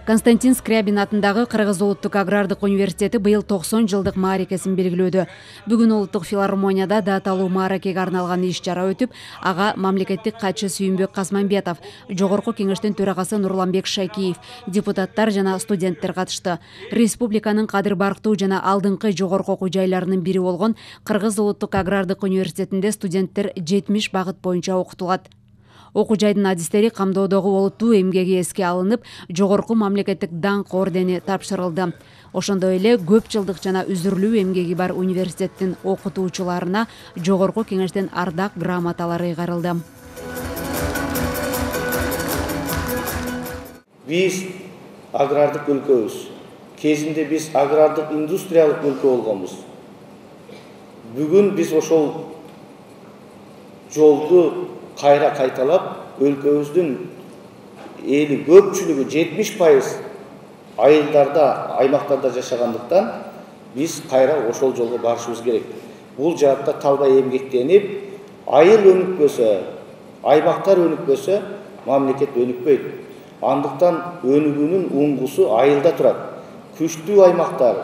Константин Скрябин атындагы Кыргыз Улуттук агрардык университети быйыл 90 жылдык мааракесин белгилөөдө. Бүгүн Улуттук филармонияда даталуу мааракеге арналган иш-чара өтүп, ага мамлекеттик катчы Сүйүнбек Казманбетов, Жогорку кеңештин төрагасы Нурланбек Шакиев, депутаттар жана студенттер катышты. Республиканын кадыр барктуу жана алдыңкы жогорку окуу жайларынын бири болгон Кыргыз Улуттук агрардык университетинде студенттер 70 багыт боюнча окутулат. Окуу жайдын адистери камдоодогу олуттуу эмгеги эске алынып, жогорку мамлекеттик даңк ордени тапшырылды. Ошондой эле көп жылдык жана үзүрлүү эмгеги бар университеттин окутуучуларына жогорку кеңештин ардак грамоталары ыйгарылды. Биз агрардык өлкөбүз. Кезинде биз агрардык индустриялык өлкө болгонбуз. Бүгүн биз ошол жолду кайра кайталап, өлкөбүздүн эли көпчүлүгү 70% айылдарда, аймактарда жашагандыктан биз кайра ошол жолго барышыбыз керек. Бул жаатта талбай эмгектенип, айыл өнүкпөсө, аймактар өнүкпөсө, мамлекет өнүкпөйт. Андыктан өнүгүүнүн уңгусу айылда турат. Күчтүү аймактар,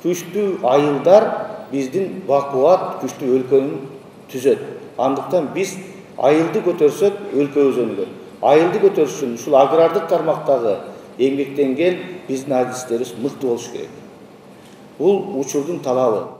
күчтүү айылдар биздин бакубат күчтүү өлкөнү түзөт. Андыктан биз айылды көтөрсөк, өлкөбүз өнүгөт. Айылды көтөрүш үчүн ушул агрардык тармактагы эмгектенген биздин адистерибиз мыкты болуш керек. Бул учурдун талабы.